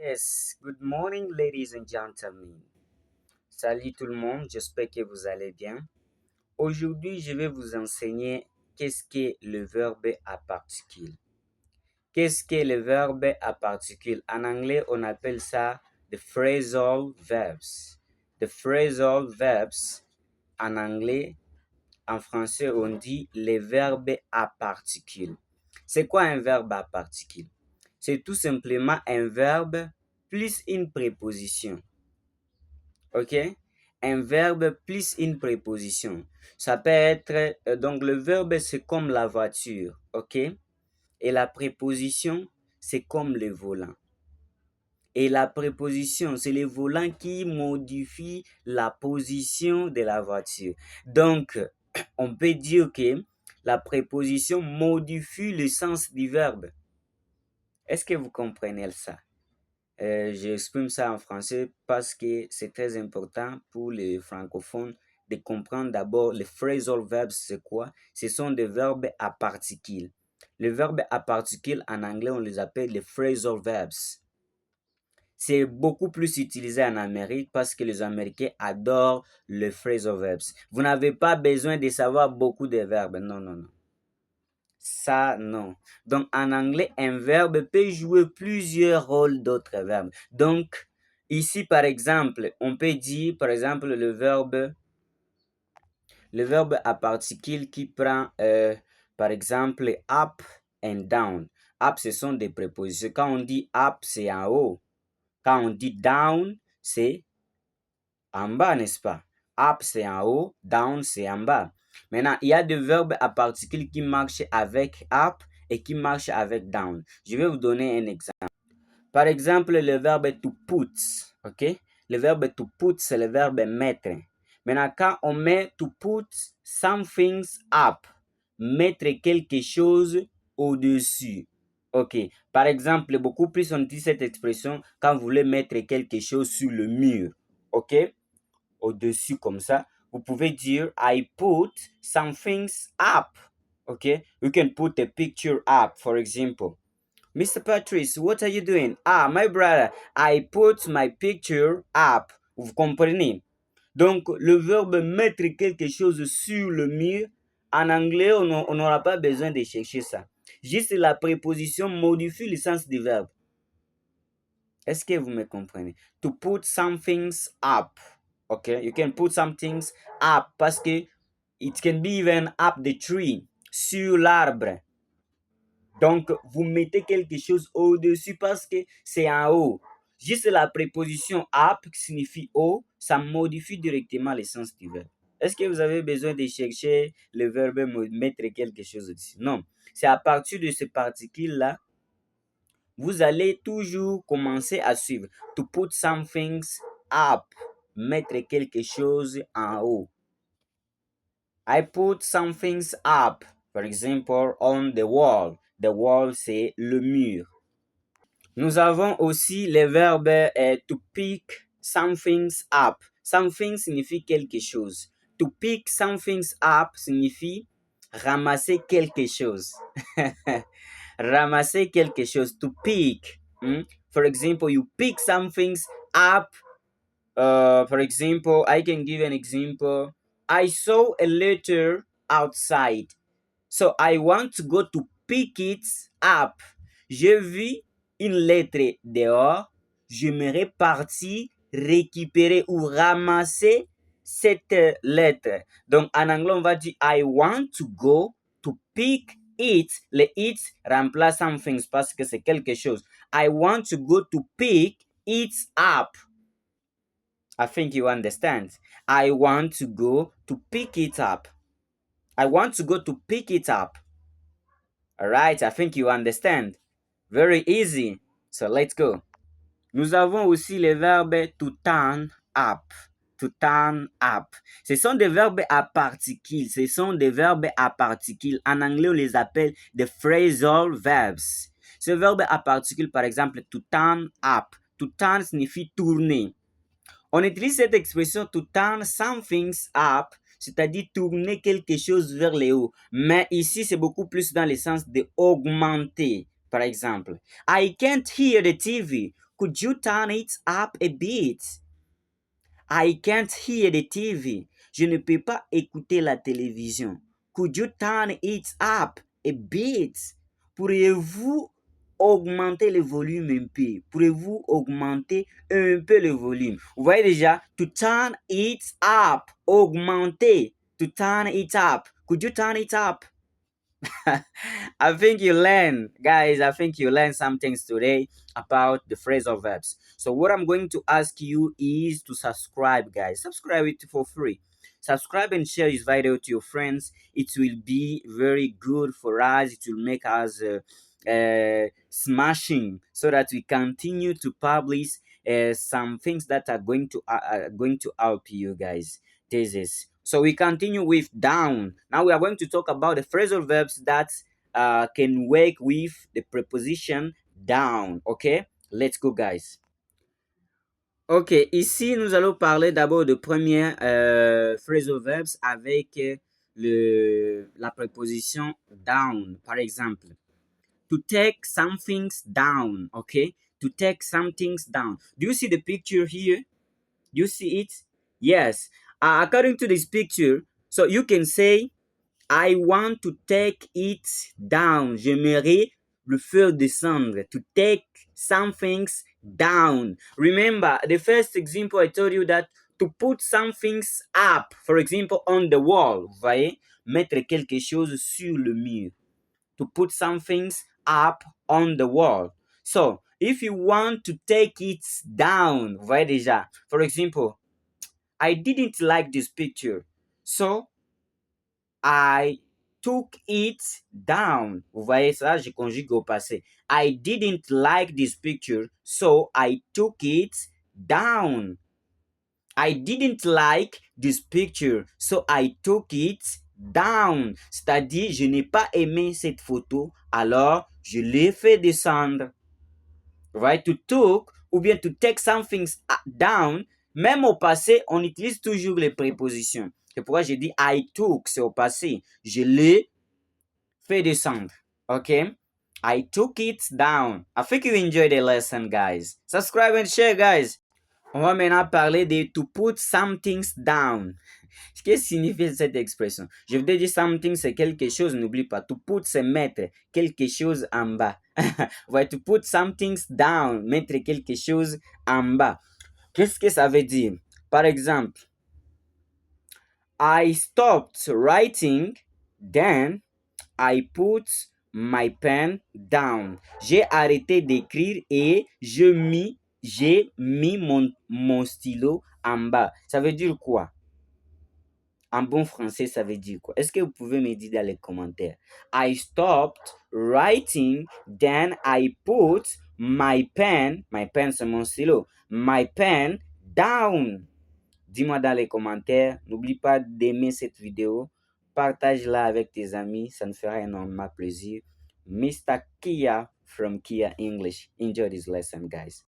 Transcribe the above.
Yes, good morning, ladies and gentlemen. Salut tout le monde, j'espère que vous allez bien. Aujourd'hui, je vais vous enseigner qu'est-ce qu'est le verbe à particules. Qu'est-ce qu'est le verbe à particules? En anglais, on appelle ça the phrasal verbs. The phrasal verbs, en anglais, en français, on dit les verbes à particules. C'est quoi un verbe à particules? C'est tout simplement un verbe plus une préposition. OK? Un verbe plus une préposition. Ça peut être, donc le verbe c'est comme la voiture. OK? Et la préposition c'est comme le volant. Et la préposition, c'est le volant qui modifie la position de la voiture. Donc, on peut dire que la préposition modifie le sens du verbe. Est-ce que vous comprenez ça? J'exprime ça en français parce que c'est très important pour les francophones de comprendre d'abord les phrasal verbs, c'est quoi? Ce sont des verbes à particules. Les verbes à particules, en anglais, on les appelle les phrasal verbs. C'est beaucoup plus utilisé en Amérique parce que les Américains adorent le phrasal verbs. Vous n'avez pas besoin de savoir beaucoup de verbes. Non, non, non. Ça, non. Donc, en anglais, un verbe peut jouer plusieurs rôles d'autres verbes. Donc, ici, par exemple, on peut dire, par exemple, le verbe à particule qui prend, par exemple, up and down. Up, ce sont des prépositions. Quand on dit up, c'est en haut. Quand on dit down, c'est en bas, n'est-ce pas? Up, c'est en haut. Down, c'est en bas. Maintenant, il y a des verbes à particules qui marchent avec up et qui marchent avec down. Je vais vous donner un exemple. Par exemple, le verbe to put. OK? Le verbe to put, c'est le verbe mettre. Maintenant, quand on met to put something up, mettre quelque chose au-dessus. OK. Par exemple, beaucoup plus on dit cette expression quand vous voulez mettre quelque chose sur le mur. OK? Au-dessus comme ça. Vous pouvez dire I put some things up. Okay? You can put a picture up, for example. Mr. Patrice, what are you doing? Ah, my brother, I put my picture up. Vous comprenez? Donc, le verbe mettre quelque chose sur le mur, en anglais, on n'aura pas besoin de chercher ça. Juste la préposition modifie le sens du verbe. Est-ce que vous me comprenez? To put some things up. Okay, you can put some things up parce que it can be even up the tree, sur l'arbre. Donc, vous mettez quelque chose au-dessus parce que c'est en haut. Juste la préposition up qui signifie haut, ça modifie directement le sens du verbe. Est-ce que vous avez besoin de chercher le verbe mettre quelque chose au-dessus? Non. C'est à partir de ce particule-là, vous allez toujours commencer à suivre. To put some things up. Mettre quelque chose en haut. I put some things up. For example, on the wall. The wall, c'est le mur. Nous avons aussi le verbe to pick some things up. Something signifie quelque chose. To pick some things up signifie ramasser quelque chose. Ramasser quelque chose. To pick. For example, you pick some things up. For example, I can give an example. I saw a letter outside. So I want to go to pick it up. Je vis une lettre dehors. J'aimerais partir récupérer ou ramasser cette lettre. Donc en anglais, on va dire I want to go to pick it. Le it remplace something parce que c'est quelque chose. I want to go to pick it up. I think you understand. I want to go to pick it up. I want to go to pick it up. Alright, I think you understand. Very easy. So let's go. Nous avons aussi le verbe to turn up. To turn up. Ce sont des verbes à particules. Ce sont des verbes à particules. En anglais, on les appelle the phrasal verbs. Ce verbe à particules, par exemple, to turn up. To turn signifie tourner. On utilise cette expression to turn something up, c'est-à-dire tourner quelque chose vers le haut. Mais ici, c'est beaucoup plus dans le sens de augmenter. Par exemple, I can't hear the TV. Could you turn it up a bit? I can't hear the TV. Je ne peux pas écouter la télévision. Could you turn it up a bit? Pourriez-vous augmenter le volume un peu? Pourriez-vous augmenter un peu le volume? Vous voyez déjà, to turn it up, augmenter, to turn it up. Could you turn it up? I think you learn, guys. I think you learned some things today about the phrasal verbs. So what I'm going to ask you is to subscribe, guys. Subscribe it for free. Subscribe and share this video to your friends. It will be very good for us. It will make us smashing, so that we continue to publish some things that are going to help you guys. This is so we continue with down. Now we are going to talk about the phrasal verbs that can work with the preposition down. Okay, let's go, guys. Ok, ici nous allons parler d'abord de premier phrasal verbs avec la préposition down. Par exemple, to take some things down. Okay, to take some things down. Do you see the picture here? Do you see it? Yes. According to this picture, so you can say, I want to take it down. J'aimerais le faire descendre. To take some things down. Remember, the first example I told you that to put some things up, for example, on the wall. Vous voyez? Mettre quelque chose sur le mur. To put some things up on the wall. So, if you want to take it down, vous voyez déjà. For example, I didn't like this picture, so I took it down. Vous voyez ça, je conjugue au passé. I didn't like this picture, so I took it down. I didn't like this picture, so I took it down. C'est-à-dire, je n'ai pas aimé cette photo, alors je l'ai fait descendre. Right? To took ou bien to take something down, même au passé, on utilise toujours les prépositions. C'est pourquoi j'ai dit I took, c'est au passé. Je l'ai fait descendre. OK? I took it down. I think you enjoyed the lesson, guys. Subscribe and share, guys. On va maintenant parler de to put some things down. Qu'est-ce que signifie cette expression? Je vous ai dit something, c'est quelque chose, n'oublie pas. To put, c'est mettre quelque chose en bas. Ouais, to put some things down, mettre quelque chose en bas. Qu'est-ce que ça veut dire? Par exemple, I stopped writing, then I put my pen down. J'ai arrêté d'écrire et j'ai mis mon stylo en bas. Ça veut dire quoi? En bon français, ça veut dire quoi? Est-ce que vous pouvez me dire dans les commentaires? I stopped writing, then I put my pen c'est mon stylo, my pen down. Dis-moi dans les commentaires. N'oublie pas d'aimer cette vidéo. Partage-la avec tes amis. Ça nous fera énormément plaisir. Mr. Kia from Kia English. Enjoy this lesson, guys.